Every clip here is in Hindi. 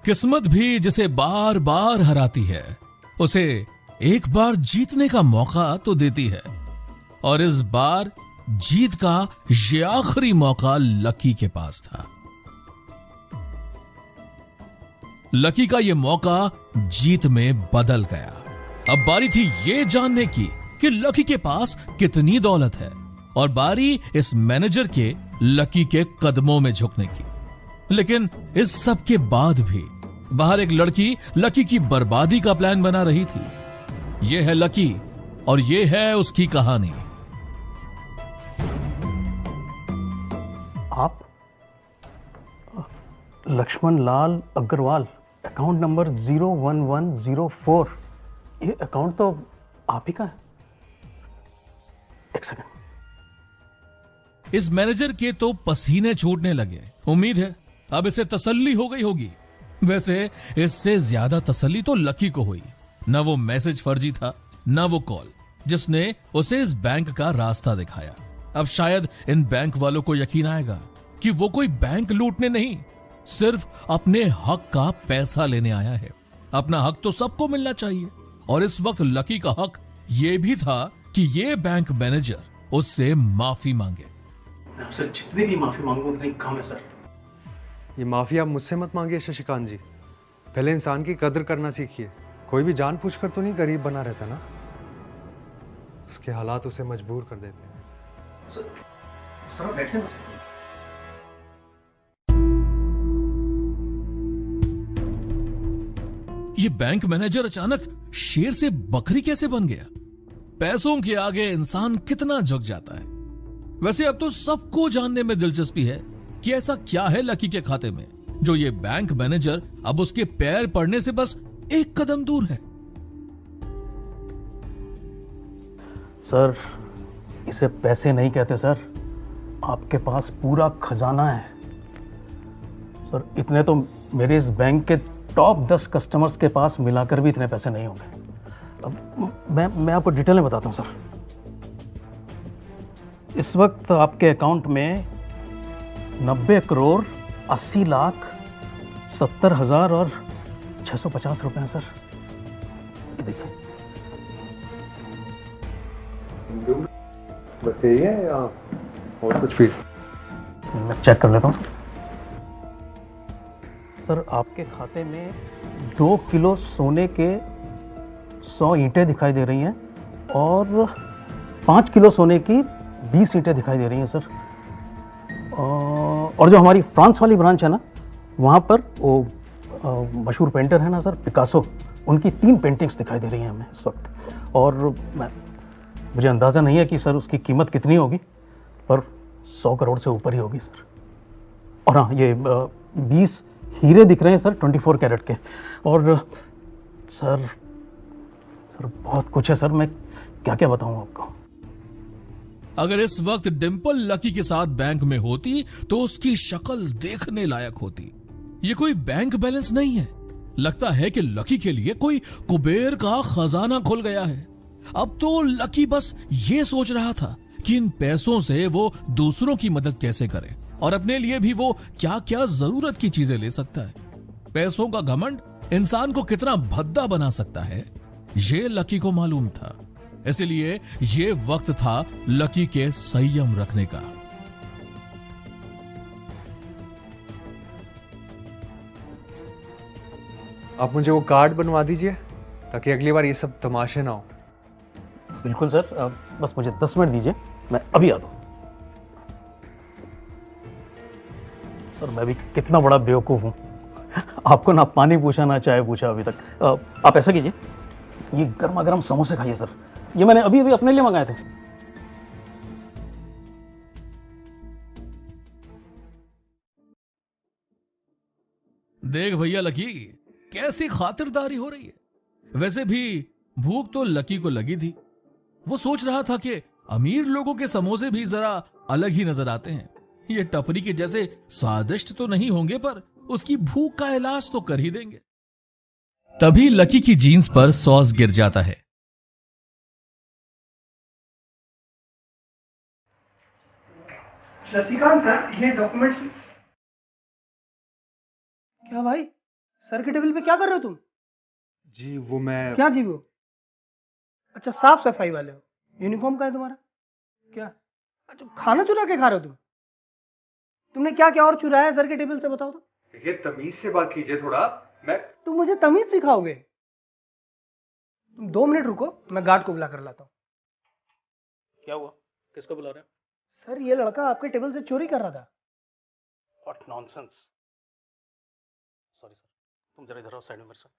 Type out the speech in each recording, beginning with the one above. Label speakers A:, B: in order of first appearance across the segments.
A: किस्मत भी जिसे बार बार हराती है, उसे एक बार जीतने का मौका तो देती है। और इस बार जीत का ये आखिरी मौका लकी के पास था। लकी का यह मौका जीत में बदल गया। अब बारी थी ये जानने की कि लकी के पास कितनी दौलत है, और बारी इस मैनेजर के लकी के कदमों में झुकने की। लेकिन इस सब के बाद भी बाहर एक लड़की लकी की बर्बादी का प्लान बना रही थी। यह है लकी और यह है उसकी कहानी।
B: आप लक्ष्मण लाल अग्रवाल, अकाउंट नंबर 01104। ये अकाउंट तो आप ही का है। एक सेकंड।
A: इस मैनेजर के तो पसीने छूटने लगे। उम्मीद है अब इसे तसल्ली हो गई होगी। वैसे इससे ज्यादा तसल्ली तो लकी को हुई। न वो मैसेज फर्जी था, न वो कॉल जिसने उसे इस बैंक का रास्ता दिखाया। अब शायद इन बैंक वालों को यकीन आएगा कि वो कोई बैंक लूटने नहीं, सिर्फ अपने हक का पैसा लेने आया है। अपना हक तो सबको मिलना चाहिए, और इस वक्त लकी का हक ये भी था कि ये बैंक मैनेजर उससे माफी मांगे।
B: मैं आपसे जितनी भी माफी मांगू उतनी कम है सर।
C: ये माफी आप मुझसे मत मांगिए शशिकांत जी। पहले इंसान की कदर करना सीखिए। कोई भी जान पूछकर तो नहीं गरीब बना रहता ना, उसके हालात उसे मजबूर कर देते हैं।
B: सर बैठे ना।
A: ये बैंक मैनेजर अचानक शेर से बकरी कैसे बन गया? पैसों के आगे इंसान कितना झुक जाता है। वैसे अब तो सबको जानने में दिलचस्पी है कि ऐसा क्या है लकी के खाते में जो ये बैंक मैनेजर अब उसके पैर पड़ने से बस एक कदम दूर है।
B: सर इसे पैसे नहीं कहते सर, आपके पास पूरा खजाना है सर। इतने तो मेरे इस बैंक के टॉप 10 कस्टमर्स के पास मिलाकर भी इतने पैसे नहीं होंगे। अब मैं आपको डिटेल में बताता हूं सर। इस वक्त आपके अकाउंट में 90 करोड़ 80 लाख 70 हजार और 650 रुपए हैं सर। ये देखिए।
C: बस यही है या और कुछ भी?
B: मैं चेक कर लेता हूँ सर। आपके खाते में 2 किलो सोने के 100 ईंटें दिखाई दे रही हैं, और 5 किलो सोने की 20 ईंटें दिखाई दे रही हैं सर। और जो हमारी फ्रांस वाली ब्रांच है ना, वहाँ पर वो मशहूर पेंटर है ना सर, पिकासो, उनकी 3 पेंटिंग्स दिखाई दे रही हैं हमें इस वक्त। और मुझे अंदाज़ा नहीं है कि सर उसकी कीमत कितनी होगी, पर 100 करोड़ से ऊपर ही होगी सर। और हाँ, ये 20 हीरे दिख रहे हैं सर 24 कैरेट के। और सर बहुत कुछ है सर, मैं क्या क्या बताऊं आपको।
A: अगर इस वक्त डिंपल लकी के साथ बैंक में होती तो उसकी शक्ल देखने लायक होती। ये कोई बैंक बैलेंस नहीं है, लगता है कि लकी के लिए कोई कुबेर का खजाना खुल गया है। अब तो लकी बस ये सोच रहा था कि इन पैसों से वो दूसरों की मदद कैसे करे, और अपने लिए भी वो क्या क्या जरूरत की चीजें ले सकता है। पैसों का घमंड इंसान को कितना भद्दा बना सकता है, ये लकी को मालूम था। इसलिए ये वक्त था लकी के संयम रखने का।
C: आप मुझे वो कार्ड बनवा दीजिए ताकि अगली बार ये सब तमाशे ना हो।
B: बिल्कुल सर, बस मुझे 10 मिनट दीजिए, मैं अभी आता हूं। सर मैं भी कितना बड़ा बेवकूफ हूं, आपको ना पानी पूछा ना चाय पूछा अभी तक। आप ऐसा कीजिए, ये गर्मा गर्म समोसे खाइए सर, ये मैंने अभी अभी अपने लिए मंगाए थे।
A: देख भैया लकी, कैसी खातिरदारी हो रही है। वैसे भी भूख तो लकी को लगी थी। वो सोच रहा था कि अमीर लोगों के समोसे भी जरा अलग ही नजर आते हैं। ये टपरी के जैसे स्वादिष्ट तो नहीं होंगे, पर उसकी भूख का इलाज तो कर ही देंगे। तभी लकी की जीन्स पर सॉस गिर जाता है।
D: शशिकांत सर, ये डॉक्यूमेंट्स। क्या भाई, सर के टेबल पे क्या कर रहे हो तुम?
C: जी वो मैं
D: क्या जी वो? अच्छा, साफ सफाई वाले हो। यूनिफॉर्म का है तुम्हारा? क्या? अच्छा, खाना चुरा के खा रहे हो तुम? तुमने क्या क्या और चुराया है सर के टेबल से, बताओ तो।
C: देखिए तमीज से बात कीजिए थोड़ा। मैं
D: तुम मुझे तमीज सिखाओगे? तुम 2 मिनट रुको, मैं गार्ड को बुला कर लाता हूँ।
B: क्या हुआ? किसको बुला रहे हैं?
D: सर, ये लड़का आपके टेबल से चोरी कर रहा था।
B: What nonsense. सॉरी सर, तुम जरा इधर आओ साइड में मेरे साथ।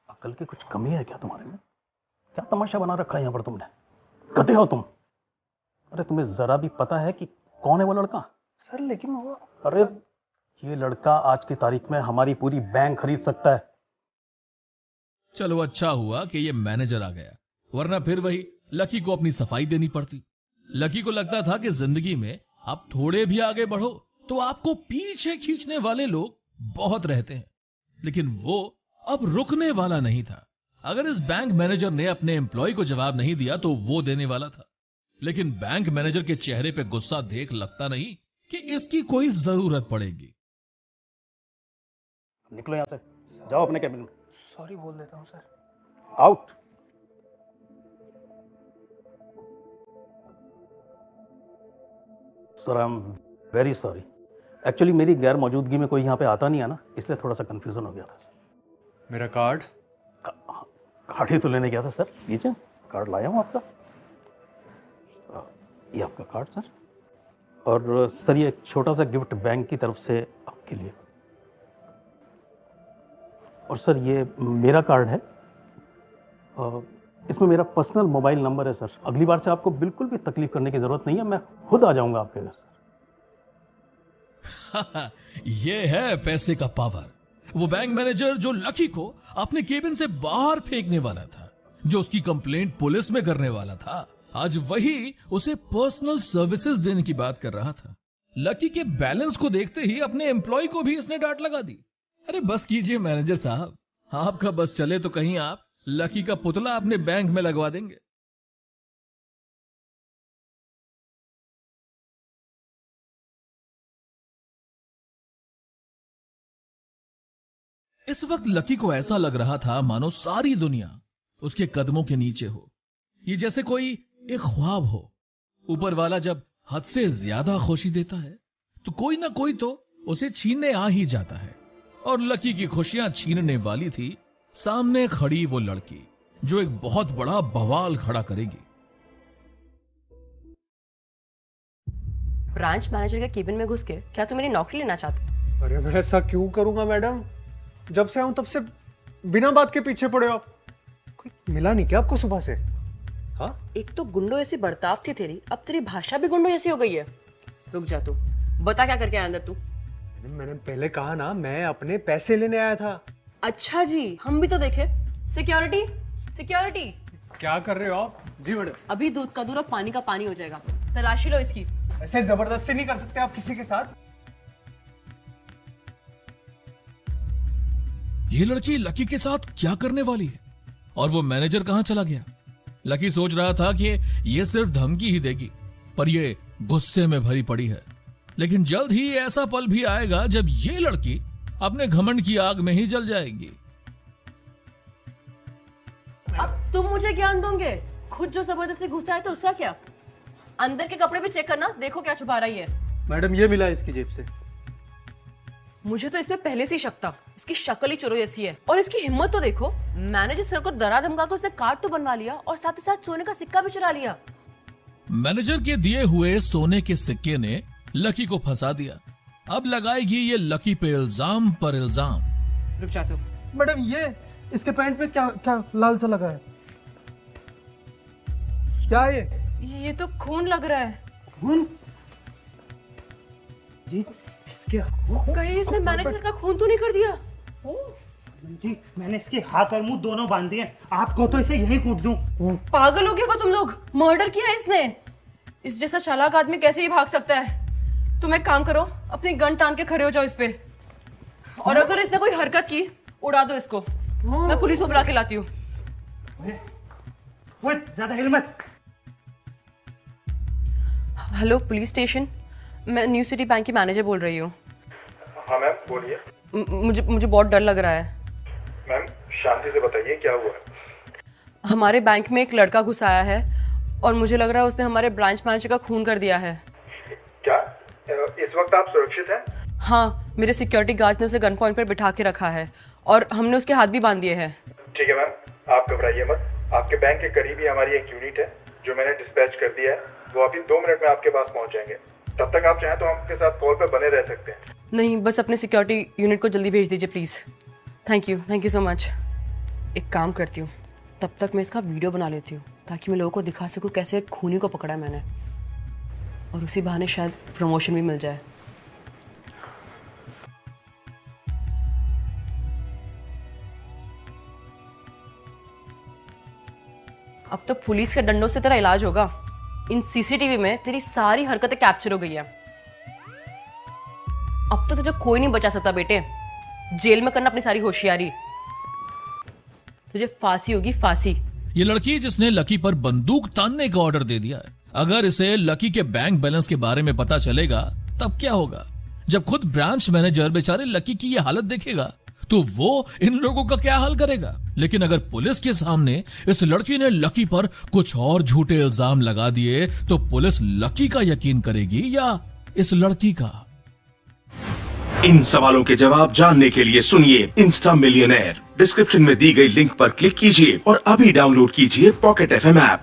B: अकल की कुछ कमी है क्या तुम्हारे में? क्या तमाशा बना रखा है यहाँ पर तुमने? गधे हो तुम। अरे तुम्हें जरा भी पता है कि कौन है वो लड़का?
D: सर लेकिन वो,
B: अरे ये लड़का आज की तारीख में हमारी पूरी बैंक खरीद सकता है।
A: चलो अच्छा हुआ कि ये मैनेजर आ गया, वरना फिर वही लकी को अपनी सफाई देनी पड़ती। लकी को लगता था कि जिंदगी में आप थोड़े भी आगे बढ़ो तो आपको पीछे खींचने वाले लोग बहुत रहते हैं, लेकिन वो अब रुकने वाला नहीं था। अगर इस बैंक मैनेजर ने अपने एम्प्लॉय को जवाब नहीं दिया तो वो देने वाला था, लेकिन बैंक मैनेजर के चेहरे पे गुस्सा देख लगता नहीं कि इसकी कोई जरूरत पड़ेगी।
B: निकलो यहाँ से, जाओ अपने कैबिन में।
D: सॉरी बोल देता हूँ sir.
B: Out. Sir I am very sorry. Actually मेरी गैर मौजूदगी में कोई यहाँ पे आता नहीं है ना, इसलिए थोड़ा सा कंफ्यूजन हो गया था।
C: मेरा कार्ड
B: कार्ड ही तो लेने गया था सर। लीजिए, कार्ड लाया हूँ आपका। ये आपका कार्ड सर। और सर ये एक छोटा सा गिफ्ट बैंक की तरफ से आपके लिए। और सर ये मेरा कार्ड है, इसमें मेरा पर्सनल मोबाइल नंबर है सर। अगली बार से आपको बिल्कुल भी तकलीफ करने की जरूरत नहीं है, मैं खुद आ जाऊंगा आपके घर सर।
A: ये है पैसे का पावर। वो बैंक मैनेजर जो लकी को अपने केबिन से बाहर फेंकने वाला था, जो उसकी कंप्लेंट पुलिस में करने वाला था, आज वही उसे पर्सनल सर्विसेज देने की बात कर रहा था। लकी के बैलेंस को देखते ही अपने एम्प्लॉय को भी इसने डांट लगा दी। अरे बस कीजिए मैनेजर साहब, आपका बस चले तो कहीं आप लकी का पुतला अपने बैंक में लगवा देंगे। इस वक्त लकी को ऐसा लग रहा था मानो सारी दुनिया उसके कदमों के नीचे हो। ये जैसे कोई एक ख्वाब हो। ऊपर वाला जब हद से ज्यादा खुशी देता है तो कोई ना कोई तो उसे छीनने आ ही जाता है। और लकी की खुशियां छीनने वाली थी सामने खड़ी वो लड़की, जो एक बहुत बड़ा बवाल खड़ा करेगी।
E: ब्रांच मैनेजर के केबिन में घुस के क्या तुम मेरी नौकरी लेना चाहते?
C: अरे मैं ऐसा क्यों करूंगा मैडम? जब से आऊं तब से बिना बात के पीछे पड़े हो आप। कोई मिला नहीं क्या आपको सुबह से? हाँ,
E: एक तो गुंडों जैसी बर्ताव थी तेरी, अब तेरी भाषा भी गुंडों जैसी हो गई है। रुक जा तू, बता क्या करके आया अंदर तू?
C: मैंने पहले कहा ना, मैं अपने पैसे लेने आया था।
E: अच्छा जी, हम भी तो देखे। Security security.
C: क्या कर रहे हो आप?
D: जी मैडम।
E: अभी दूध का दूध और पानी का पानी हो जाएगा। तलाशी लो इसकी।
C: ऐसे जबरदस्ती नहीं कर सकते आप किसी के साथ।
A: ये लड़की लकी के साथ क्या करने वाली है? और वो मैनेजर कहां चला गया? लकी सोच रहा था कि ये सिर्फ धमकी ही देगी, पर ये गुस्से में भरी पड़ी है। लेकिन जल्द ही ऐसा पल भी आएगा जब ये लड़की अपने घमंड की आग में ही जल जाएगी।
E: अब तुम मुझे ज्ञान दोगे? खुद जो जबरदस्ती घुसा है तो उसका क्या? अंदर के कपड़े भी चेक करना, देखो क्या छुपा रही है।
D: मैडम ये मिला इसकी जेब से।
E: मुझे तो इसमें पहले से ही शक था। इसकी शक्ल ही चोरों जैसी है, और इसकी हिम्मत तो देखो। मैनेजर सर को डरा धमका कर उसने कार्ड तो बनवा लिया और साथ ही साथ सोने का सिक्का भी चुरा लिया।
A: मैनेजर के दिए हुए सोने के सिक्के ने लकी को फंसा दिया। अब लगाएगी ये लकी पे इल्जाम पर इल्जाम।
E: रुक जा तू।
D: मैडम ये इसके पैंट पे क्या क्या लाल सा लगा है? क्या है
E: ये तो खून लग रहा है।
D: खून? जी इसके
E: कहीं इसने मैनेजर का खून तो नहीं कर दिया?
F: जी मैंने इसके हाथ और मुंह दोनों बांध दिए। आपको तो इसे यही कूट दूं।
E: पागल हो गए को तुम लोग? मर्डर किया है इसने। इस जैसा चालाक आदमी कैसे ही भाग सकता है? तुम एक काम करो, अपनी गन टांग के खड़े हो जाओ इस पे, और अगर इसने कोई हरकत की उड़ा दो इसको। मैं पुलिस को बुला के लाती हूँ।
F: वो ज्यादा हिल मत।
E: हेलो पुलिस स्टेशन, मैं न्यू सिटी बैंक की मैनेजर बोल रही हूँ।
G: हाँ मैम बोलिए।
E: मुझे मुझे बहुत डर लग रहा है।
G: मैम शांति से बताइए क्या हुआ है।
E: हमारे बैंक में एक लड़का घुस आया है और मुझे लग रहा है उसने हमारे ब्रांच मैनेजर का खून कर दिया है।
G: क्या इस वक्त आप सुरक्षित हैं?
E: हाँ, मेरे सिक्योरिटी गार्ड्स ने उसे गन पॉइंट पर बिठा के रखा है और हमने उसके हाथ भी बांध दिए हैं।
G: ठीक है मैम, आप घबराइए मत। आपके बैंक के करीब ही हमारी एक यूनिट है जो मैंने डिस्पैच कर दिया है। वो अभी 2 मिनट में आपके पास पहुंच जाएंगे। तब तक आप चाहें तो हम आपके साथ कॉल पर बने रह सकते हैं।
E: नहीं, बस अपने सिक्योरिटी यूनिट को जल्दी भेज दीजिए please. Thank you so much. एक काम करती हूँ, तब तक मैं इसका वीडियो बना लेती हूँ ताकि मैं लोगों को दिखा सकूँ कैसे एक खूनी को पकड़ा है मैंने, और उसी बहाने शायद प्रमोशन भी मिल जाए। अब तो पुलिस के डंडों से तेरा इलाज होगा। इन सीसीटीवी में तेरी सारी हरकतें कैप्चर हो गई है। अब तो तुझे कोई नहीं बचा सकता बेटे। जेल में करना अपनी सारी होशियारी। तुझे फांसी होगी, फांसी।
A: ये लड़की जिसने लकी पर बंदूक तानने का ऑर्डर दे दिया है, अगर इसे लकी के बैंक बैलेंस के बारे में पता चलेगा तब क्या होगा? जब खुद ब्रांच मैनेजर बेचारे लकी की ये हालत देखेगा तो वो इन लोगों का क्या हाल करेगा? लेकिन अगर पुलिस के सामने इस लड़की ने लकी पर कुछ और झूठे इल्जाम लगा दिए तो पुलिस लकी का यकीन करेगी या इस लड़की का?
H: इन सवालों के जवाब जानने के लिए सुनिए इंस्टा मिलियनेयर। डिस्क्रिप्शन में दी गई लिंक पर क्लिक कीजिए और अभी डाउनलोड कीजिए पॉकेट FM ऐप।